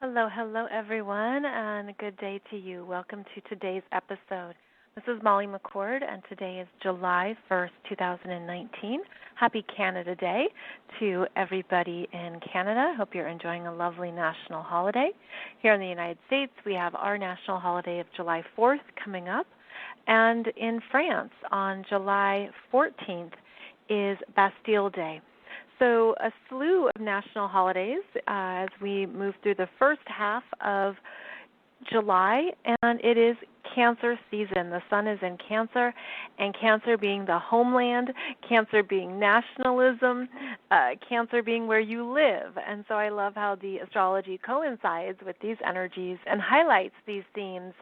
Hello, hello, everyone, and a good day to you. Welcome to today's episode. This is Molly McCord, and today is July 1st, 2019. Happy Canada Day to everybody in Canada. Hope you're enjoying a lovely national holiday. Here in the United States, we have our national holiday of July 4th coming up, and in France on July 14th is Bastille Day. So a slew of national holidays as we move through the first half of July, and it is Cancer season. The sun is in Cancer, and Cancer being the homeland, Cancer being nationalism, Cancer being where you live. And so I love how the astrology coincides with these energies and highlights these themes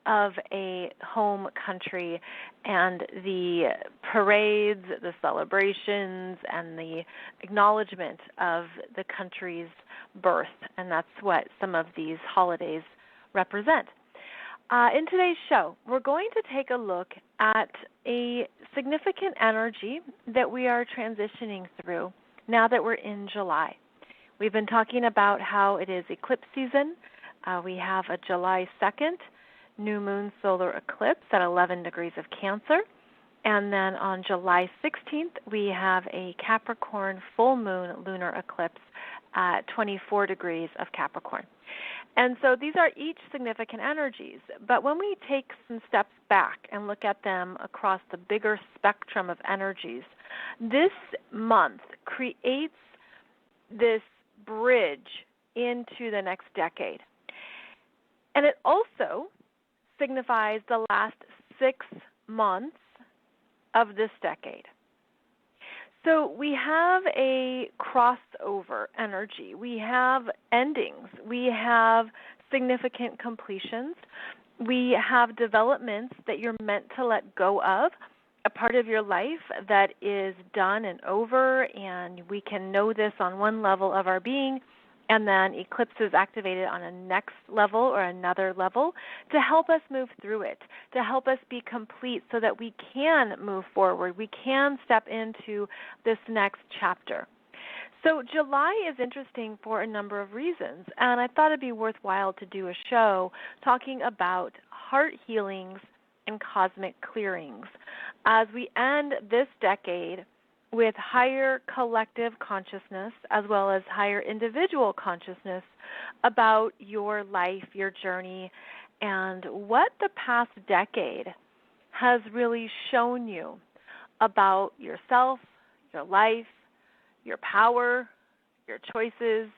of a home country and the parades, the celebrations, and the acknowledgement of the country's birth. And that's what some of these holidays represent. In today's show, we're going to take a look at a significant energy that we are transitioning through now that we're in July. We've been talking about how it is eclipse season. We have a July 2nd new moon solar eclipse at 11 degrees of Cancer. And then on July 16th, we have a Capricorn full moon lunar eclipse at 24 degrees of Capricorn. And so these are each significant energies. But when we take some steps back and look at them across the bigger spectrum of energies, this month creates this bridge into the next decade. And it also signifies the last 6 months of this decade. So we have a crossover energy. We have endings. We have significant completions. We have developments that you're meant to let go of, a part of your life that is done and over, and we can know this on one level of our being, and then eclipses activated on a next level or another level to help us move through it, to help us be complete so that we can move forward, we can step into this next chapter. So July is interesting for a number of reasons, and I thought it'd be worthwhile to do a show talking about heart healings and cosmic clearings as we end this decade with higher collective consciousness as well as higher individual consciousness about your life, your journey, and what the past decade has really shown you about yourself, your life, your power, your choices,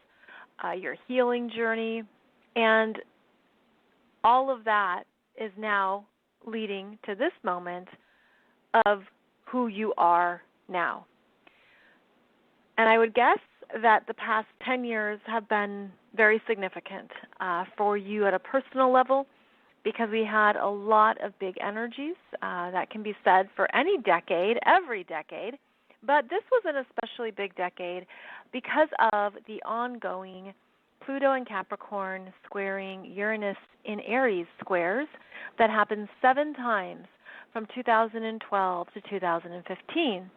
your healing journey, and all of that is now leading to this moment of who you are now. And I would guess that the past 10 years have been very significant for you at a personal level because we had a lot of big energies. That can be said for any decade, every decade, but this was an especially big decade because of the ongoing Pluto and Capricorn squaring Uranus in Aries squares that happened 7 times from 2012 to 2015.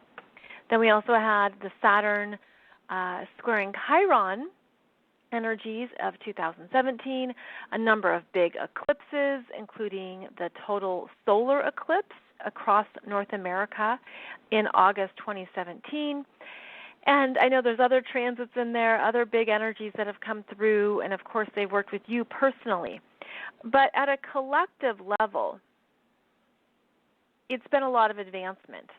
Then we also had the Saturn squaring Chiron energies of 2017, a number of big eclipses, including the Total Solar Eclipse across North America in August 2017. And I know there's other transits in there, other big energies that have come through, and of course they've worked with you personally. But at a collective level, it's been a lot of advancement.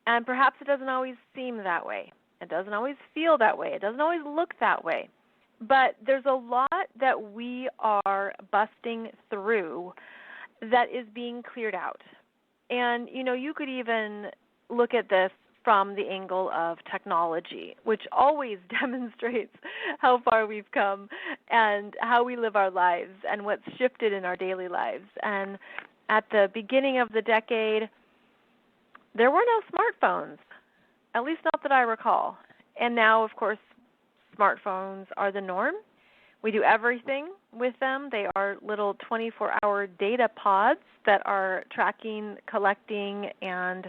And perhaps it doesn't always seem that way. It doesn't always feel that way. It doesn't always look that way. But there's a lot that we are busting through that is being cleared out. And, you know, you could even look at this from the angle of technology, which always demonstrates how far we've come and how we live our lives and what's shifted in our daily lives. And at the beginning of the decade, there were no smartphones, at least not that I recall. And now, of course, smartphones are the norm. We do everything with them. They are little 24-hour data pods that are tracking, collecting, and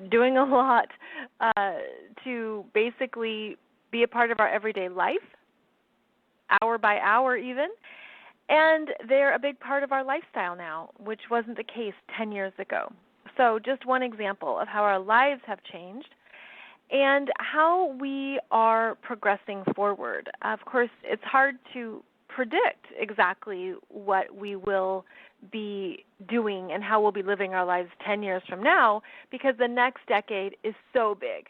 doing a lot to basically be a part of our everyday life. hour by hour even. And they're a big part of our lifestyle now, which wasn't the case 10 years ago. So just one example of how our lives have changed and how we are progressing forward. Of course, it's hard to predict exactly what we will be doing and how we'll be living our lives 10 years from now, because the next decade is so big.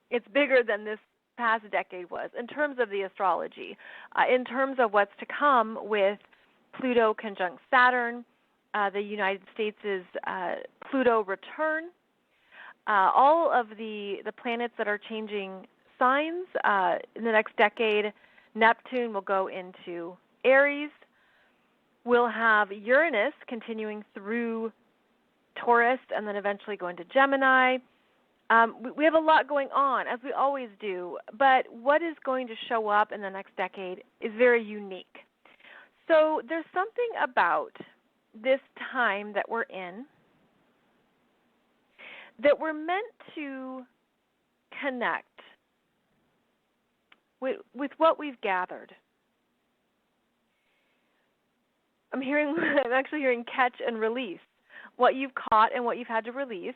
It's bigger than this past decade was in terms of the astrology, in terms of what's to come with Pluto conjunct Saturn, the United States' Pluto return, all of the planets that are changing signs. In the next decade, Neptune will go into Aries. We'll have Uranus continuing through Taurus and then eventually go into Gemini. We have a lot going on, as we always do, but what is going to show up in the next decade is very unique. So there's something about this time that we're in that we're meant to connect with what we've gathered. I'm actually hearing catch and release, what you've caught and what you've had to release,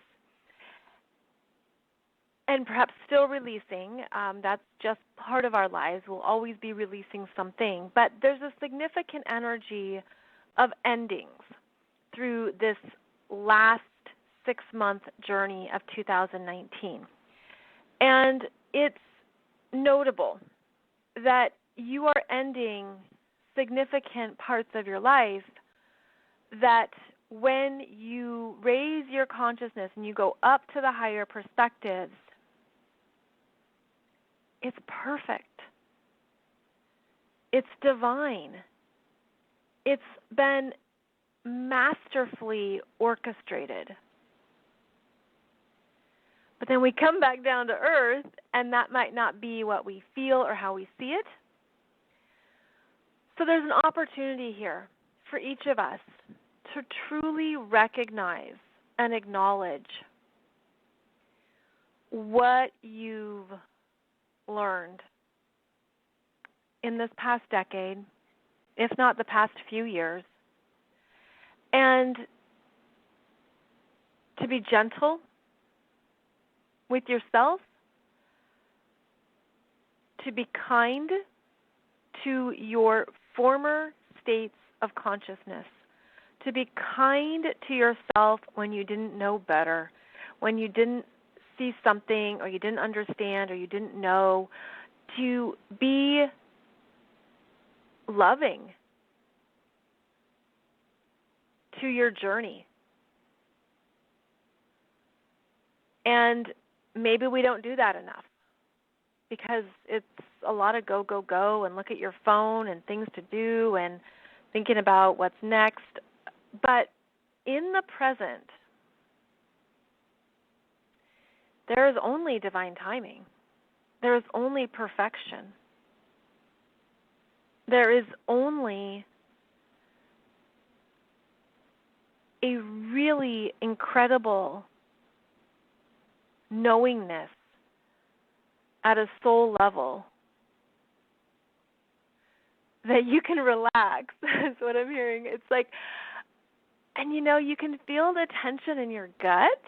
and perhaps still releasing. That's just part of our lives. We'll always be releasing something, but there's a significant energy of endings through this last 6-month journey of 2019. And it's notable that you are ending significant parts of your life that when you raise your consciousness and you go up to the higher perspectives, it's perfect. It's divine. It's been masterfully orchestrated. But then we come back down to earth, and that might not be what we feel or how we see it. So there's an opportunity here for each of us to truly recognize and acknowledge what you've learned in this past decade, if not the past few years, and to be gentle with yourself, to be kind to your former states of consciousness, to be kind to yourself when you didn't know better, when you didn't see something or you didn't understand or you didn't know, to be loving to your journey. And maybe we don't do that enough because it's a lot of go, go, go and look at your phone and things to do and thinking about what's next. But in the present, there is only divine timing. There is only perfection. There is only a really incredible knowingness at a soul level that you can relax. That's what I'm hearing. It's like, and you can feel the tension in your gut,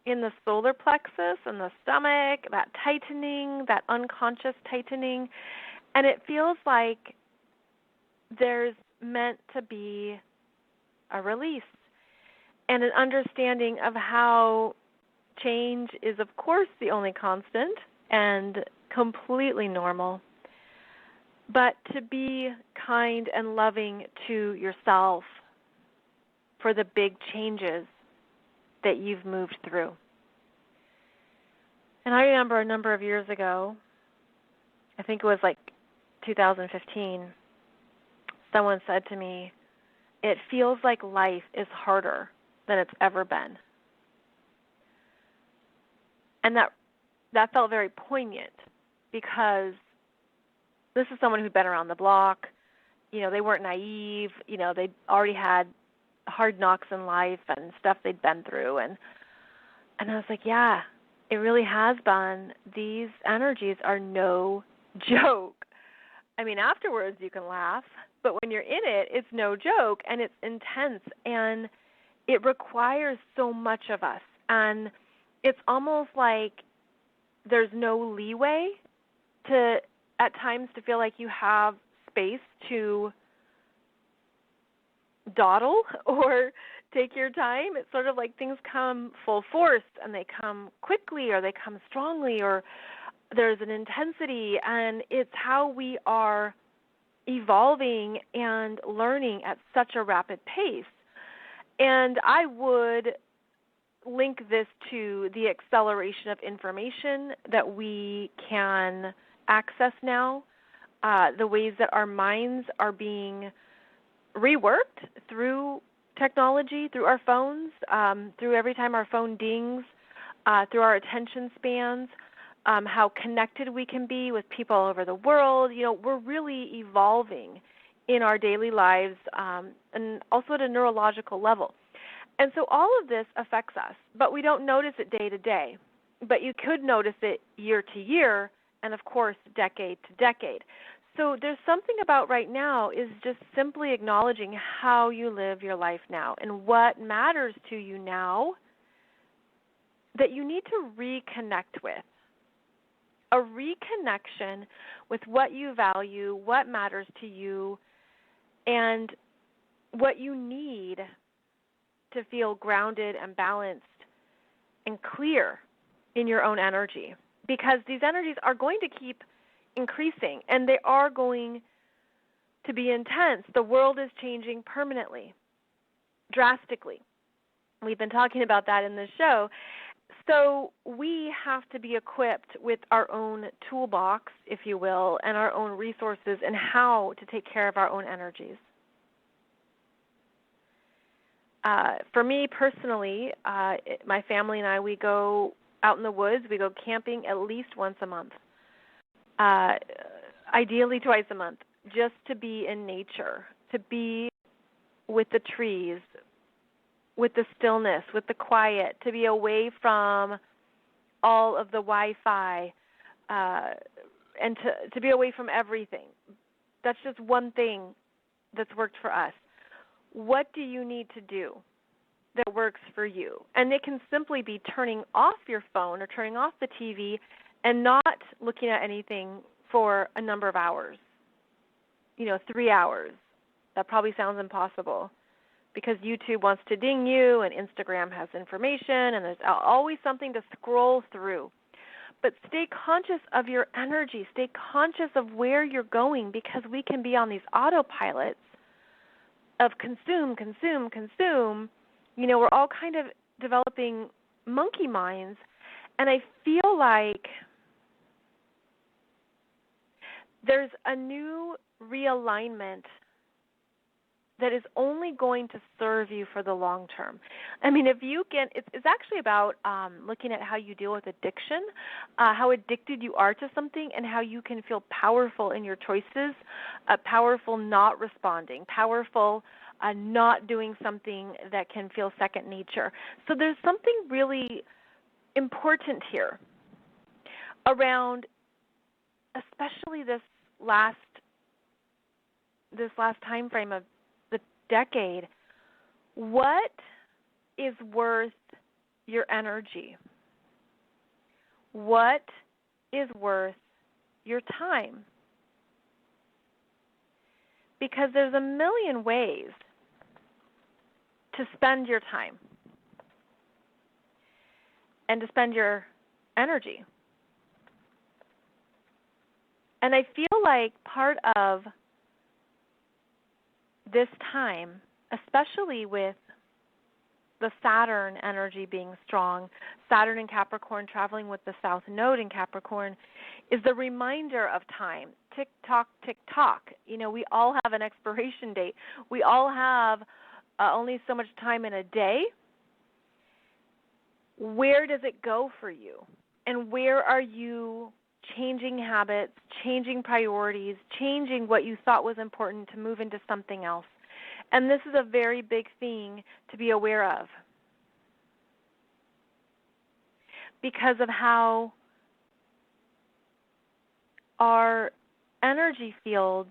in the solar plexus, in the stomach, that tightening, that unconscious tightening. And it feels like there's meant to be a release and an understanding of how change is, of course, the only constant and completely normal. But to be kind and loving to yourself for the big changes that you've moved through. And I remember a number of years ago, I think it was like 2015, someone said to me, "It feels like life is harder than it's ever been." And that felt very poignant because this is someone who'd been around the block. They weren't naive. They'd already had hard knocks in life and stuff they'd been through. And I was like, yeah, it really has been. These energies are no joke. I mean, afterwards you can laugh, but when you're in it, it's no joke, and it's intense, and it requires so much of us. And it's almost like there's no leeway to, at times, to feel like you have space to dawdle or take your time. It's sort of like things come full force, and they come quickly, or they come strongly, or there's an intensity, and it's how we are evolving and learning at such a rapid pace. And I would link this to the acceleration of information that we can access now, the ways that our minds are being reworked through technology, through our phones, through every time our phone dings, through our attention spans, how connected we can be with people all over the world. You know, we're really evolving in our daily lives, and also at a neurological level. And so all of this affects us, but we don't notice it day to day. But you could notice it year to year, and of course decade to decade. So there's something about right now is just simply acknowledging how you live your life now and what matters to you now that you need to reconnect with. A reconnection with what you value, what matters to you, and what you need to feel grounded and balanced and clear in your own energy. Because these energies are going to keep increasing, and they are going to be intense. The world is changing permanently, drastically. We've been talking about that in this show. So we have to be equipped with our own toolbox, if you will, and our own resources and how to take care of our own energies. For me personally, my family and I, we go out in the woods. We go camping at least once a month, ideally twice a month, just to be in nature, to be with the trees, with the stillness, with the quiet, to be away from all of the Wi-Fi, and to be away from everything. That's just one thing that's worked for us. What do you need to do that works for you? And it can simply be turning off your phone or turning off the TV and not looking at anything for a number of hours, 3 hours. That probably sounds impossible because YouTube wants to ding you and Instagram has information and there's always something to scroll through. But stay conscious of your energy. Stay conscious of where you're going, because we can be on these autopilots of consume, consume, consume. We're all kind of developing monkey minds, and I feel like there's a new realignment that is only going to serve you for the long term. I mean, if you can, it's actually about looking at how you deal with addiction, how addicted you are to something, and how you can feel powerful in your choices, powerful not responding, powerful not doing something that can feel second nature. So there's something really important here around, especially this last time frame of the decade. What is worth your energy? What is worth your time? Because there's a million ways to spend your time and to spend your energy. And I feel like part of this time, especially with the Saturn energy being strong, Saturn in Capricorn traveling with the South Node in Capricorn, is the reminder of time. Tick tock, tick tock. We all have an expiration date. We all have only so much time in a day. Where does it go for you? And where are you changing habits, changing priorities, changing what you thought was important to move into something else? And this is a very big thing to be aware of because of how our energy fields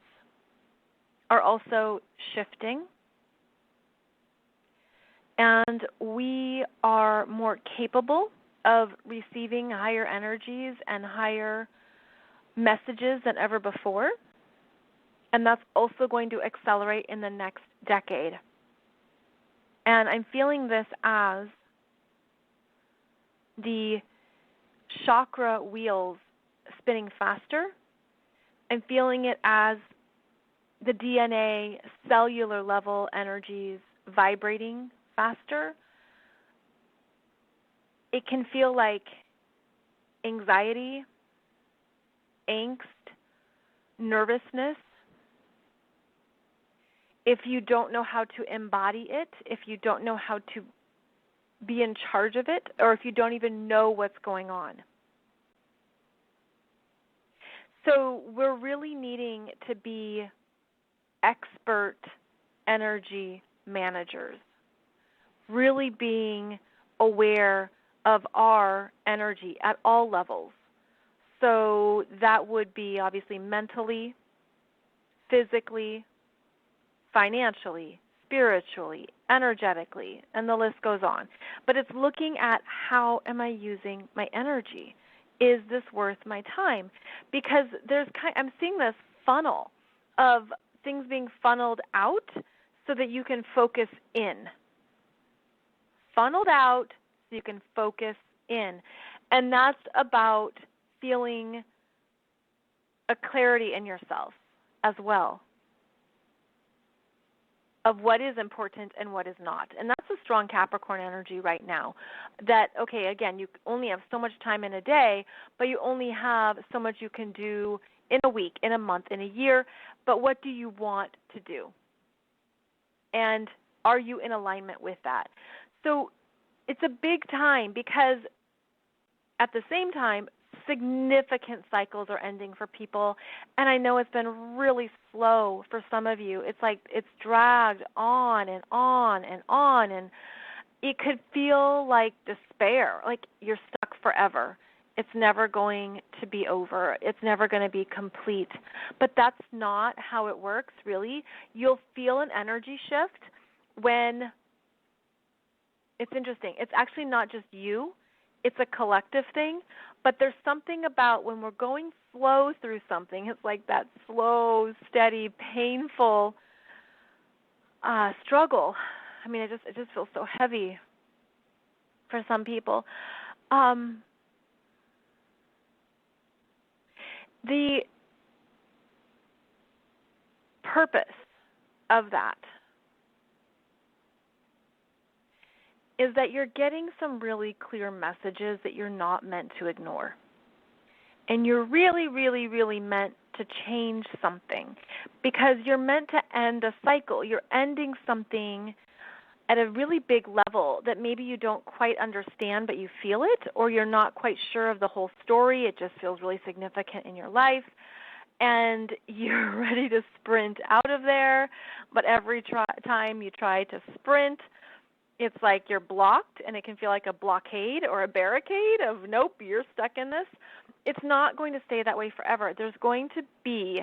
are also shifting, and we are more capable of receiving higher energies and higher messages than ever before, and that's also going to accelerate in the next decade. And I'm feeling this as the chakra wheels spinning faster. I'm feeling it as the DNA cellular level energies vibrating faster. It can feel like anxiety, angst, nervousness. If you don't know how to embody it, if you don't know how to be in charge of it, or if you don't even know what's going on. So we're really needing to be expert energy managers, really being aware of our energy at all levels. So that would be obviously mentally, physically, financially, spiritually, energetically, and the list goes on. But it's looking at how am I using my energy? Is this worth my time? Because I'm seeing this funnel of things being funneled out so that you can focus in. Funneled out so you can focus in. And that's about feeling a clarity in yourself as well, of what is important and what is not. And that's a strong Capricorn energy right now. That, okay, again, you only have so much time in a day, but you only have so much you can do in a week, in a month, in a year. But what do you want to do? And are you in alignment with that? So it's a big time because at the same time, significant cycles are ending for people, and I know it's been really slow for some of you. It's like it's dragged on and on and on, and it could feel like despair, like you're stuck forever. It's never going to be over. It's never going to be complete. But that's not how it works, really. You'll feel an energy shift when it's interesting. It's actually not just you. It's a collective thing, but there's something about when we're going slow through something, it's like that slow, steady, painful struggle. I mean, it just feels so heavy for some people. The purpose of that is that you're getting some really clear messages that you're not meant to ignore. And you're really, really, really meant to change something because you're meant to end a cycle. You're ending something at a really big level that maybe you don't quite understand, but you feel it, or you're not quite sure of the whole story. It just feels really significant in your life. And you're ready to sprint out of there, but every time you try to sprint, it's like you're blocked, and it can feel like a blockade or a barricade of, nope, you're stuck in this. It's not going to stay that way forever. There's going to be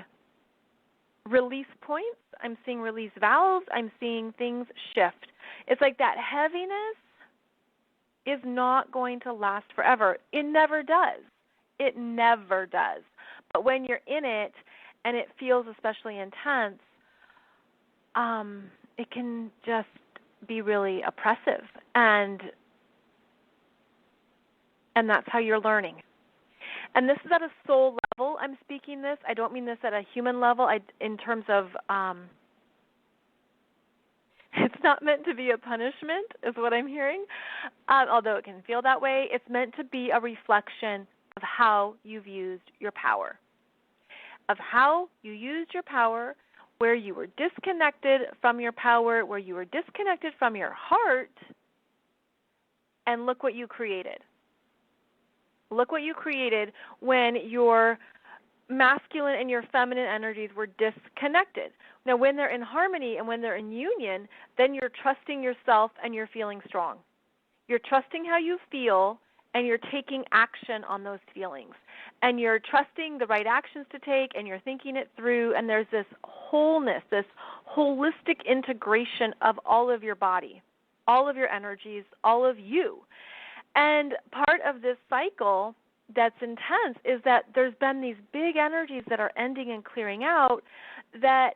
release points. I'm seeing release valves. I'm seeing things shift. It's like that heaviness is not going to last forever. It never does. It never does. But when you're in it and it feels especially intense, it can just be really oppressive, and that's how you're learning. And this is at a soul level. I'm speaking this. I don't mean this at a human level. In terms of, it's not meant to be a punishment, is what I'm hearing. Although it can feel that way, it's meant to be a reflection of how you've used your power, of how you used your power, where you were disconnected from your power, where you were disconnected from your heart, and look what you created. Look what you created when your masculine and your feminine energies were disconnected. Now, when they're in harmony and when they're in union, then you're trusting yourself and you're feeling strong. You're trusting how you feel, and you're taking action on those feelings, and you're trusting the right actions to take, and you're thinking it through, and there's this wholeness, this holistic integration of all of your body, all of your energies, all of you. And part of this cycle that's intense is that there's been these big energies that are ending and clearing out that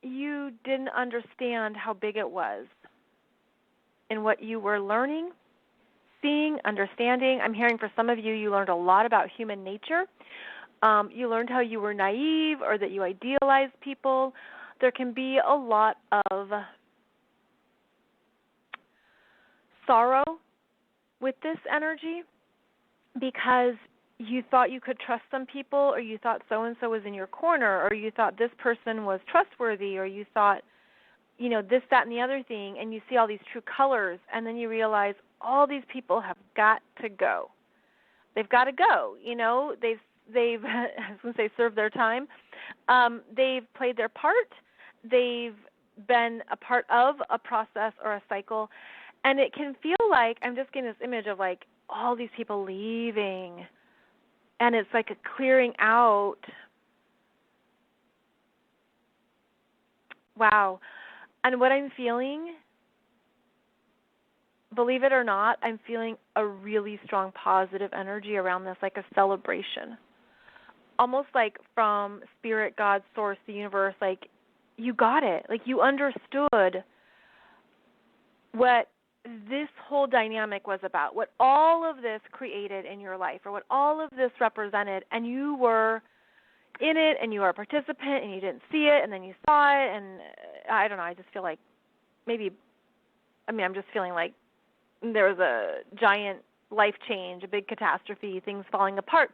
you didn't understand how big it was in what you were learning, seeing, understanding. I'm hearing for some of you, you learned a lot about human nature. You learned how you were naive or that you idealized people. There can be a lot of sorrow with this energy because you thought you could trust some people, or you thought so-and-so was in your corner, or you thought this person was trustworthy, or you thought, this, that, and the other thing, and you see all these true colors, and then you realize all these people have got to go. They've got to go. They've I was going to say served their time. They've played their part. They've been a part of a process or a cycle, and it can feel like, I'm just getting this image of like all these people leaving, and it's like a clearing out. Wow. And what I'm feeling, believe it or not, I'm feeling a really strong positive energy around this, like a celebration. Almost like from Spirit, God, Source, the universe, like you got it. Like you understood what this whole dynamic was about, what all of this created in your life, or what all of this represented, and you were in it, and you were a participant, and you didn't see it, and then you saw it, and I don't know, I just feel like I'm just feeling like there was a giant life change, a big catastrophe, things falling apart.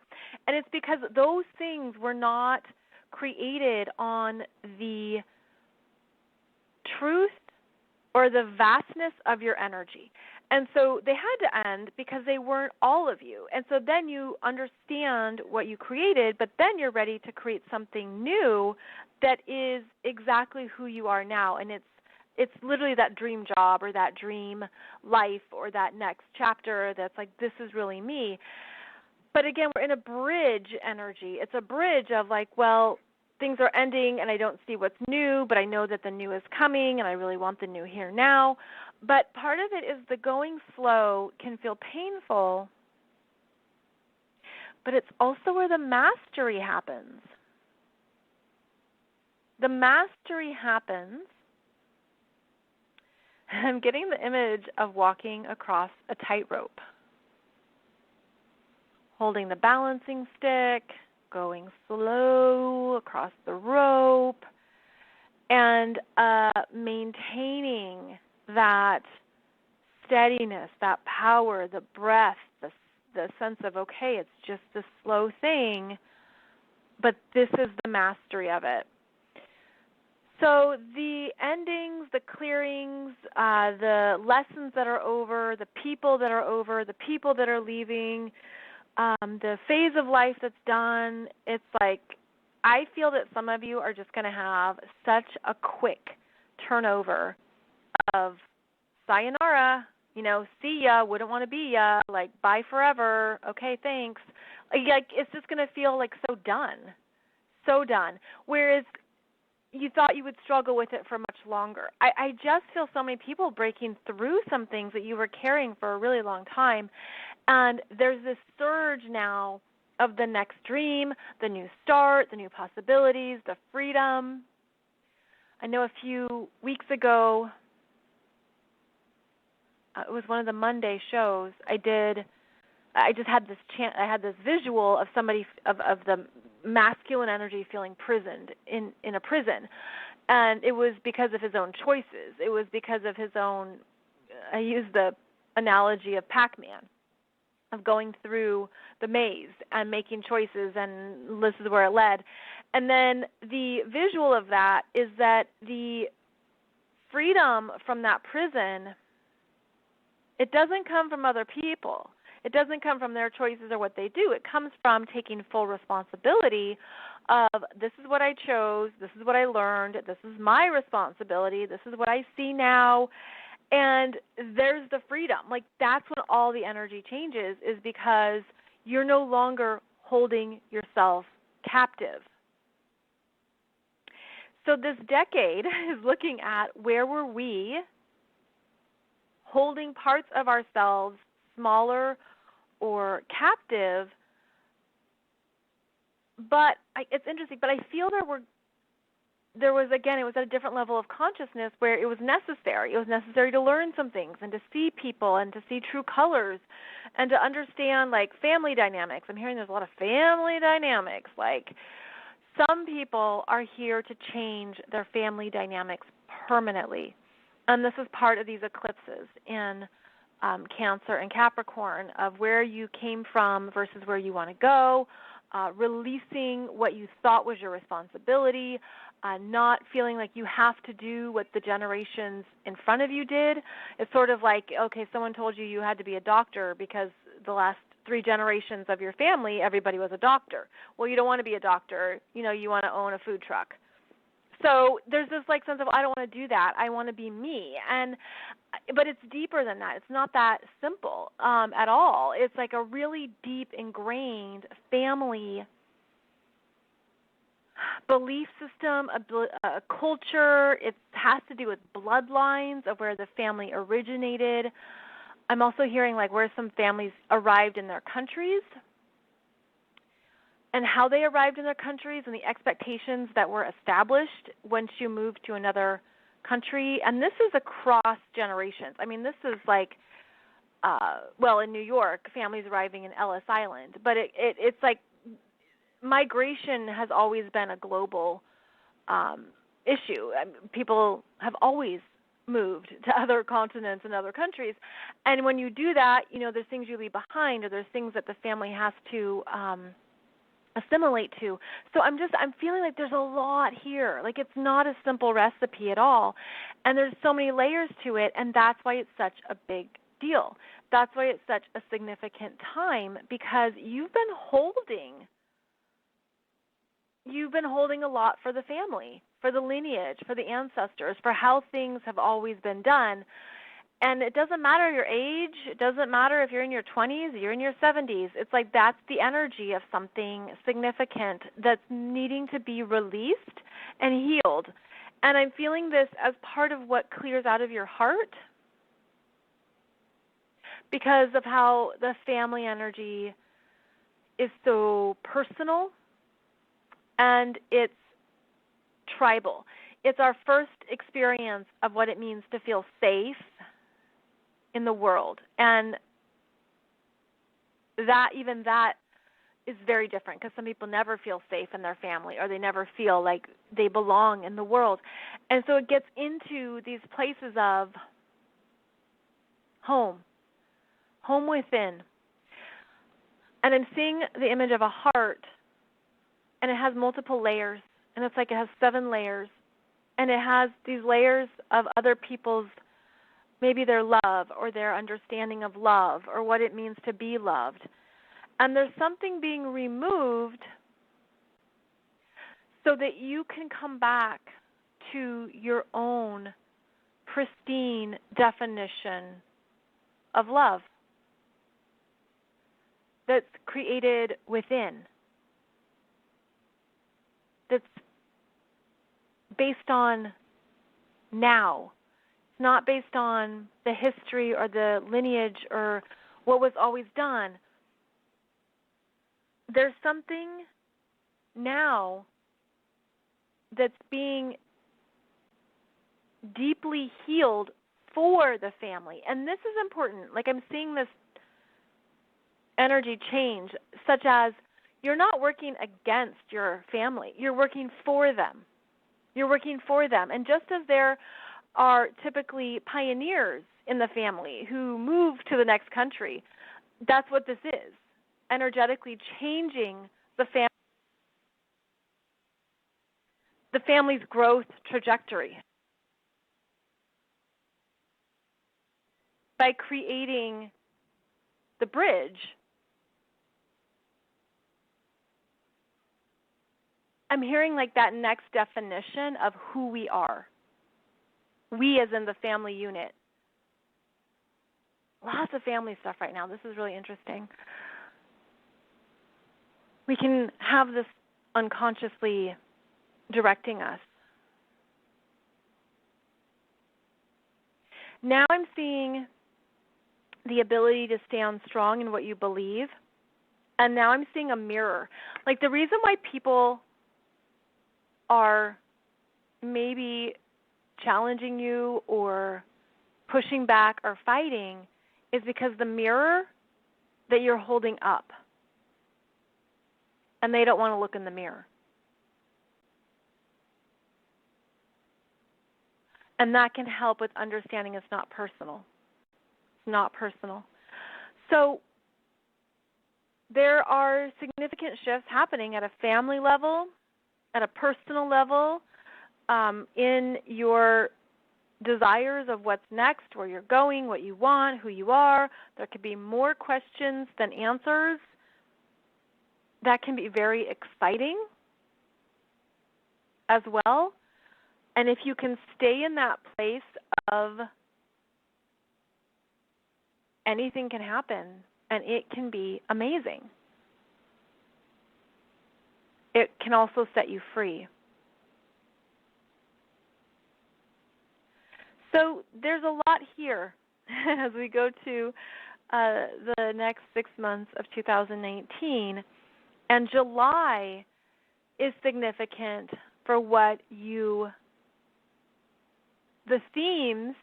And it's because those things were not created on the truth or the vastness of your energy. And so they had to end because they weren't all of you. And so then you understand what you created, but then you're ready to create something new that is exactly who you are now. And it's literally that dream job or that dream life or that next chapter that's like, this is really me. But again, we're in a bridge energy. It's a bridge of like, well, things are ending and I don't see what's new, but I know that the new is coming and I really want the new here now. But part of it is the going slow can feel painful, but it's also where the mastery happens. The mastery happens. I'm getting the image of walking across a tightrope, holding the balancing stick, going slow across the rope, and maintaining that steadiness, that power, the breath, the sense of, okay, it's just this slow thing, but this is the mastery of it. So the endings, the clearings, the lessons that are over, the people that are over, the people that are leaving, the phase of life that's done, it's like I feel that some of you are just going to have such a quick turnover of sayonara, see ya, wouldn't want to be ya, like bye forever, okay, thanks. Like it's just going to feel like so done. Whereas you thought you would struggle with it for much longer. I just feel so many people breaking through some things that you were carrying for a really long time. And there's this surge now of the next dream, the new start, the new possibilities, the freedom. I know a few weeks ago, it was one of the Monday shows I just had this visual of somebody of the masculine energy feeling prisoned in a prison, and it was because of his own choices. It was because of his own, I use the analogy of Pac-Man, of going through the maze and making choices, and this is where it led. And then the visual of that is that the freedom from that prison, it doesn't come from other people. It doesn't come from their choices or what they do. It comes from taking full responsibility of this is what I chose, this is what I learned, this is my responsibility, this is what I see now, And there's the freedom. Like, that's when all the energy changes, is because you're no longer holding yourself captive. So this decade is looking at where were we holding parts of ourselves smaller or captive. But it's interesting, but I feel there was, again, it was at a different level of consciousness where it was necessary. It was necessary to learn some things and to see people and to see true colors and to understand, like, family dynamics. I'm hearing there's a lot of family dynamics. Like, some people are here to change their family dynamics permanently. And this is part of these eclipses in Cancer and Capricorn, of where you came from versus where you want to go, releasing what you thought was your responsibility, not feeling like you have to do what the generations in front of you did. It's sort of like, okay, someone told you had to be a doctor because the last 3 generations of your family, everybody was a doctor. Well, you don't want to be a doctor. You want to own a food truck. So there's this, like, sense of, I don't want to do that. I want to be me. But it's deeper than that. It's not that simple at all. It's like a really deep, ingrained family belief system, a culture. It has to do with bloodlines of where the family originated. I'm also hearing, like, where some families arrived in their countries and how they arrived in their countries and the expectations that were established once you moved to another country. And this is across generations. I mean, this is like, in New York, families arriving in Ellis Island. But it's like migration has always been a global issue. People have always moved to other continents and other countries. And when you do that, there's things you leave behind, or there's things that the family has to assimilate to. So I'm feeling like there's a lot here. Like, it's not a simple recipe at all. And there's so many layers to it, and that's why it's such a big deal. That's why it's such a significant time, because you've been holding a lot for the family, for the lineage, for the ancestors, for how things have always been done. And it doesn't matter your age. It doesn't matter if you're in your 20s, you're in your 70s. It's like that's the energy of something significant that's needing to be released and healed. And I'm feeling this as part of what clears out of your heart, because of how the family energy is so personal and it's tribal. It's our first experience of what it means to feel safe in the world. And that is very different, because some people never feel safe in their family, or they never feel like they belong in the world. And so it gets into these places of home within. And I'm seeing the image of a heart, and it has multiple layers, and it's like it has 7 layers, and it has these layers of other people's, maybe their love or their understanding of love or what it means to be loved. And there's something being removed so that you can come back to your own pristine definition of love that's created within, that's based on now. It's not based on the history or the lineage or what was always done. There's something now that's being deeply healed for the family. And this is important. Like, I'm seeing this energy change, such as you're not working against your family. You're working for them. You're working for them. And just as there are typically pioneers in the family who move to the next country, that's what this is, energetically changing the family's growth trajectory by creating the bridge. I'm hearing like that next definition of who we are. We as in the family unit. Lots of family stuff right now. This is really interesting. We can have this unconsciously directing us. Now I'm seeing the ability to stand strong in what you believe. And now I'm seeing a mirror. Like the reason why people are maybe challenging you or pushing back or fighting is because the mirror that you're holding up, and they don't want to look in the mirror. And that can help with understanding it's not personal. It's not personal. So there are significant shifts happening at a family level, at a personal level, in your desires of what's next, where you're going, what you want, who you are. There could be more questions than answers. That can be very exciting as well. And if you can stay in that place of anything can happen, and it can be amazing. It can also set you free. So there's a lot here as we go to the next 6 months of 2019. And July is significant for the themes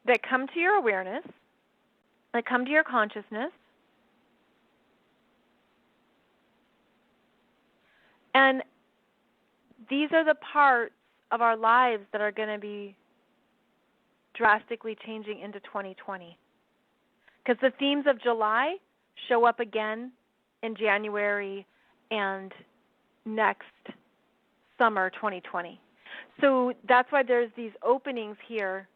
that come to your awareness, that come to your consciousness, and these are the parts of our lives that are going to be drastically changing into 2020. Because the themes of July show up again in January and next summer 2020. So that's why there's these openings here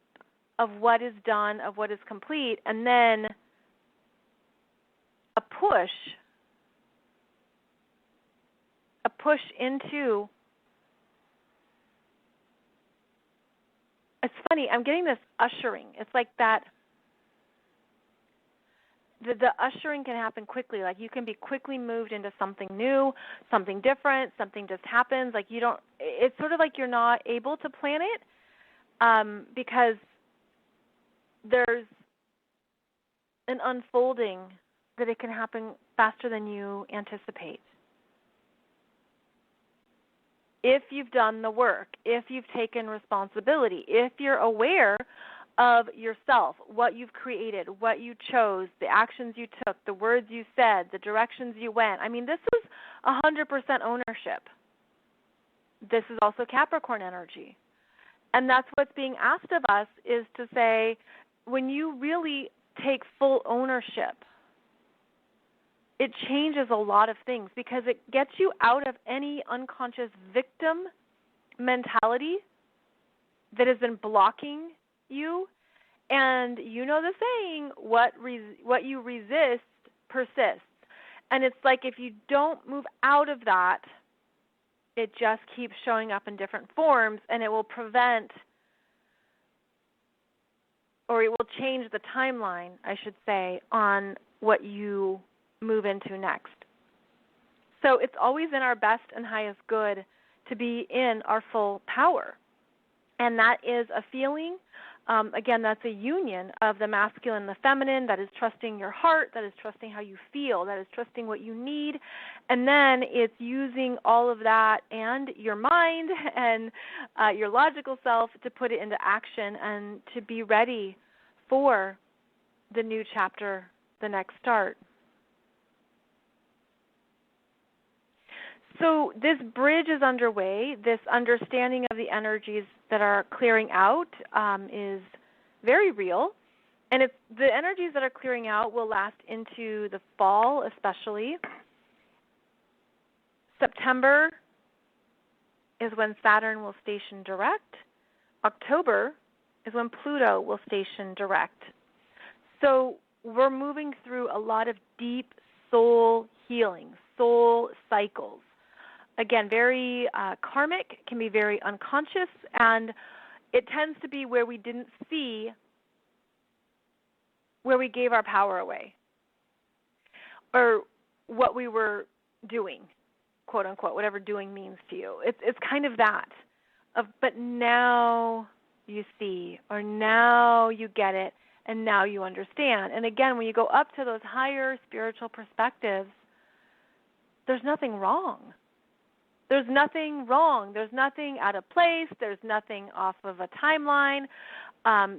of what is done, of what is complete, and then a push into, it's funny, I'm getting this ushering. It's like that, the ushering can happen quickly. Like you can be quickly moved into something new, something different, something just happens. Like it's sort of like you're not able to plan it because there's an unfolding that it can happen faster than you anticipate. If you've done the work, if you've taken responsibility, if you're aware of yourself, what you've created, what you chose, the actions you took, the words you said, the directions you went. I mean, this is 100% ownership. This is also Capricorn energy. And that's what's being asked of us is to say, when you really take full ownership, it changes a lot of things because it gets you out of any unconscious victim mentality that has been blocking you. And you know the saying, what you resist persists. And it's like if you don't move out of that, it just keeps showing up in different forms, and it will prevent, or it will change the timeline, I should say, on what you move into next. So it's always in our best and highest good to be in our full power. And that is a feeling, again, that's a union of the masculine and the feminine, that is trusting your heart, that is trusting how you feel, that is trusting what you need. And then it's using all of that and your mind and your logical self to put it into action and to be ready for the new chapter, the next start. So this bridge is underway. This understanding of the energies that are clearing out is very real. And the energies that are clearing out will last into the fall especially. September is when Saturn will station direct. October is when Pluto will station direct. So we're moving through a lot of deep soul healing, soul cycles. Again, very karmic, can be very unconscious, and it tends to be where we didn't see where we gave our power away, or what we were doing, quote unquote, whatever doing means to you. It's kind of that. But now you see, or now you get it, and now you understand. And again, when you go up to those higher spiritual perspectives, there's nothing wrong. There's nothing wrong. There's nothing out of place. There's nothing off of a timeline.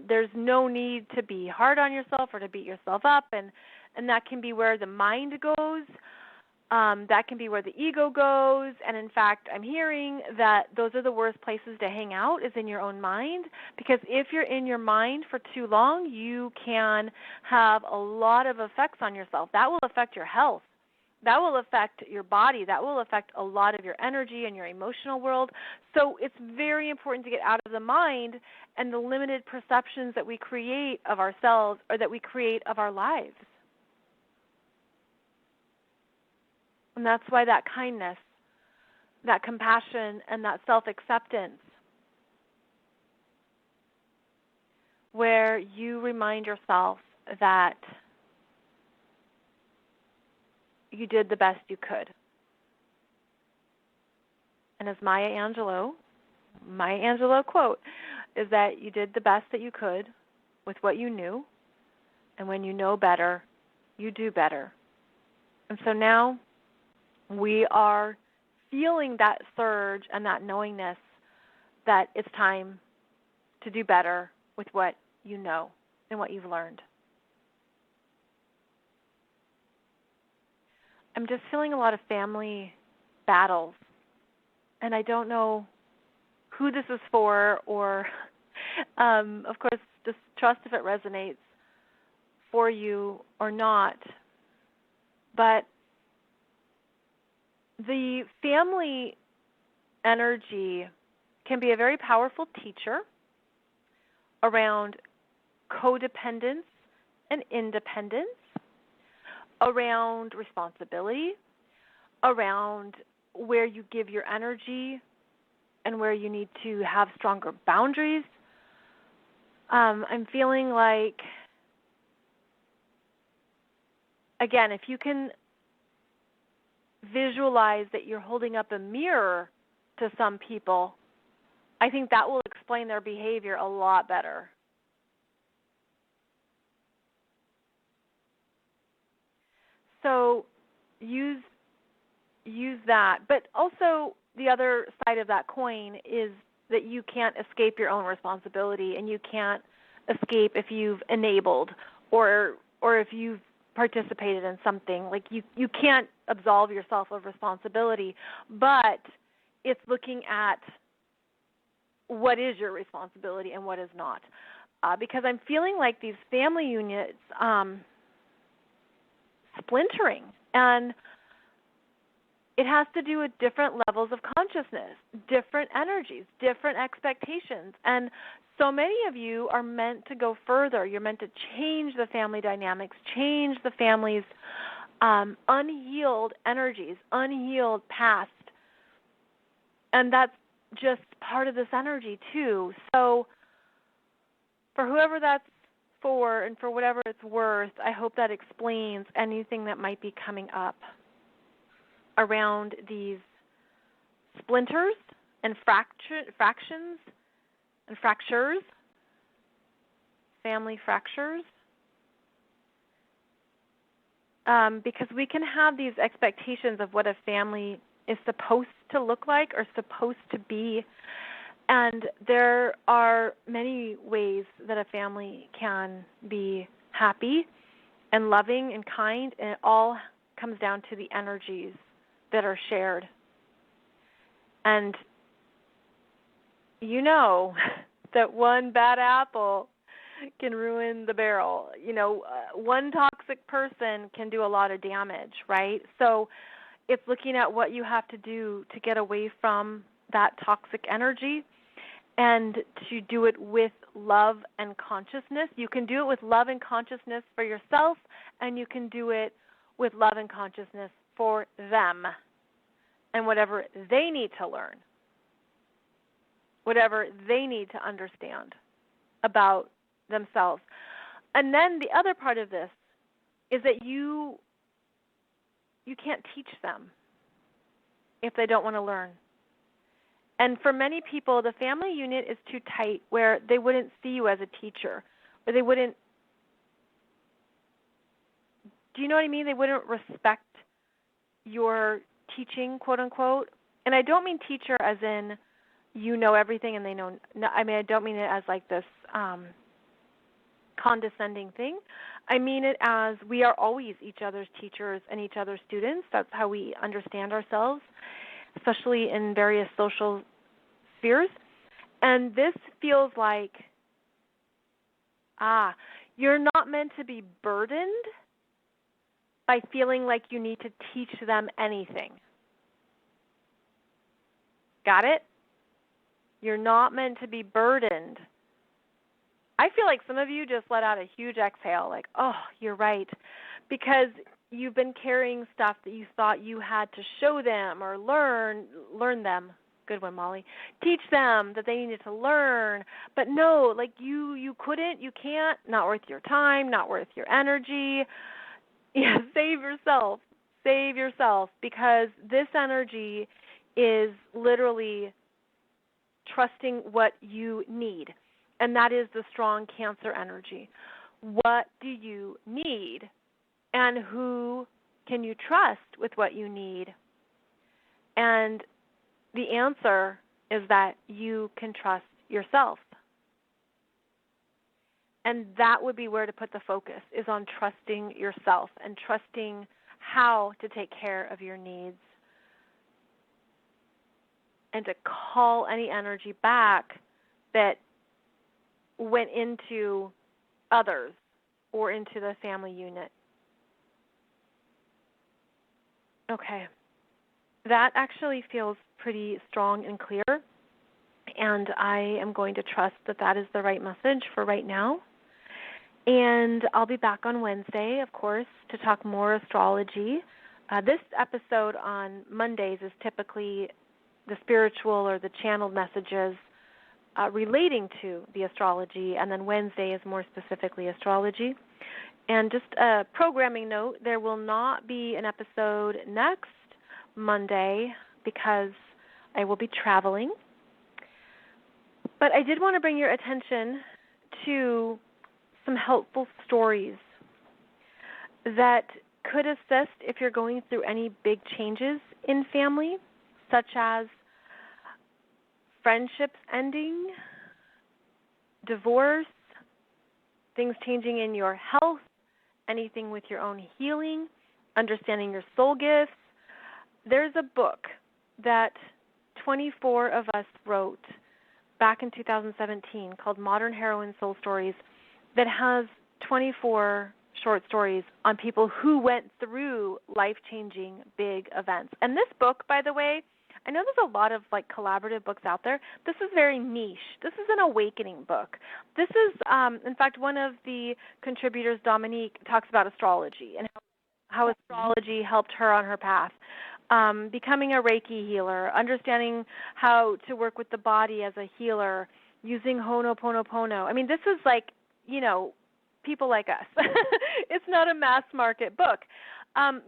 There's no need to be hard on yourself or to beat yourself up. And that can be where the mind goes. That can be where the ego goes. And in fact, I'm hearing that those are the worst places to hang out, is in your own mind. Because if you're in your mind for too long, you can have a lot of effects on yourself. That will affect your health. That will affect your body. That will affect a lot of your energy and your emotional world. So it's very important to get out of the mind and the limited perceptions that we create of ourselves, or that we create of our lives. And that's why that kindness, that compassion, and that self-acceptance, where you remind yourself that you did the best you could. And as Maya Angelou quote is that you did the best that you could with what you knew, and when you know better, you do better. And so now we are feeling that surge and that knowingness that it's time to do better with what you know and what you've learned. I'm just feeling a lot of family battles, and I don't know who this is for, or of course, just trust if it resonates for you or not. But the family energy can be a very powerful teacher around codependence and independence, around responsibility, around where you give your energy and where you need to have stronger boundaries. I'm feeling like, again, if you can visualize that you're holding up a mirror to some people, I think that will explain their behavior a lot better. So use that. But also the other side of that coin is that you can't escape your own responsibility, and you can't escape if you've enabled or if you've participated in something. Like you can't absolve yourself of responsibility, but it's looking at what is your responsibility and what is not. Because I'm feeling like these family units splintering, and it has to do with different levels of consciousness, different energies, different expectations. And so many of you are meant to go further. You're meant to change the family dynamics, change the family's unhealed energies, unhealed past. And that's just part of this energy too. So for whoever that's for, and for whatever it's worth, I hope that explains anything that might be coming up around these splinters and fractions and fractures, family fractures. Because we can have these expectations of what a family is supposed to look like or supposed to be. And there are many ways that a family can be happy and loving and kind, and it all comes down to the energies that are shared. And you know that one bad apple can ruin the barrel. You know, one toxic person can do a lot of damage, right? So it's looking at what you have to do to get away from that toxic energy and to do it with love and consciousness. You can do it with love and consciousness for yourself, and you can do it with love and consciousness for them and whatever they need to learn, whatever they need to understand about themselves. And then the other part of this is that you can't teach them if they don't want to learn. And for many people, the family unit is too tight where they wouldn't see you as a teacher, or they wouldn't, do you know what I mean? They wouldn't respect your teaching, quote unquote. And I don't mean teacher as in you know everything and they know, no, I mean, I don't mean it as like this condescending thing. I mean it as we are always each other's teachers and each other's students. That's how we understand ourselves, especially in various social spheres. And this feels like, you're not meant to be burdened by feeling like you need to teach them anything. Got it? You're not meant to be burdened. I feel like some of you just let out a huge exhale, like, oh, you're right, because you've been carrying stuff that you thought you had to show them or learn them. Good one, Molly. Teach them that they needed to learn. But no, like you couldn't, you can't, not worth your time, not worth your energy. Yeah, save yourself. Save yourself, because this energy is literally trusting what you need. And that is the strong Cancer energy. What do you need? And who can you trust with what you need? And the answer is that you can trust yourself. And that would be where to put the focus, is on trusting yourself and trusting how to take care of your needs, and to call any energy back that went into others or into the family unit. Okay. That actually feels pretty strong and clear, and I am going to trust that that is the right message for right now. And I'll be back on Wednesday, of course, to talk more astrology. This episode on Mondays is typically the spiritual or the channeled messages relating to the astrology, and then Wednesday is more specifically astrology. And just a programming note, there will not be an episode next Monday because I will be traveling. But I did want to bring your attention to some helpful stories that could assist if you're going through any big changes in family, such as friendships ending, divorce, things changing in your health, anything with your own healing, understanding your soul gifts. There's a book that 24 of us wrote back in 2017 called Heroine Soul Stories that has 24 short stories on people who went through life-changing big events. And this book, by the way, I know there's a lot of like collaborative books out there. This is very niche. This is an awakening book. This is, in fact, one of the contributors, Dominique, talks about astrology and how astrology helped her on her path. Becoming a Reiki healer, understanding how to work with the body as a healer, using Ho'oponopono. I mean, this is like, you know, people like us. It's not a mass market book,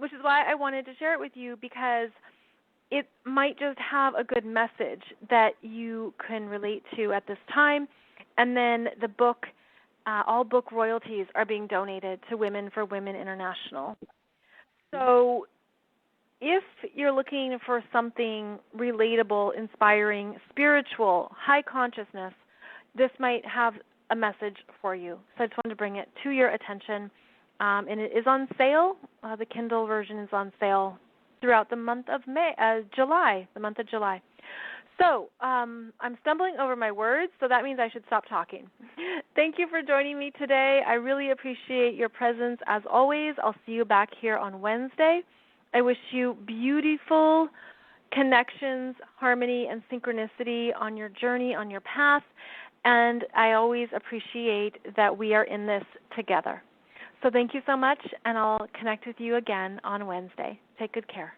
which is why I wanted to share it with you, because it might just have a good message that you can relate to at this time. And then the book, all book royalties are being donated to Women for Women International. So if you're looking for something relatable, inspiring, spiritual, high consciousness, this might have a message for you. So I just wanted to bring it to your attention. And it is on sale. The Kindle version is on sale throughout the month of July. So I'm stumbling over my words, so that means I should stop talking. Thank you for joining me today. I really appreciate your presence as always. I'll see you back here on Wednesday. I wish you beautiful connections, harmony, and synchronicity on your journey, on your path. And I always appreciate that we are in this together. So thank you so much, and I'll connect with you again on Wednesday. Take good care.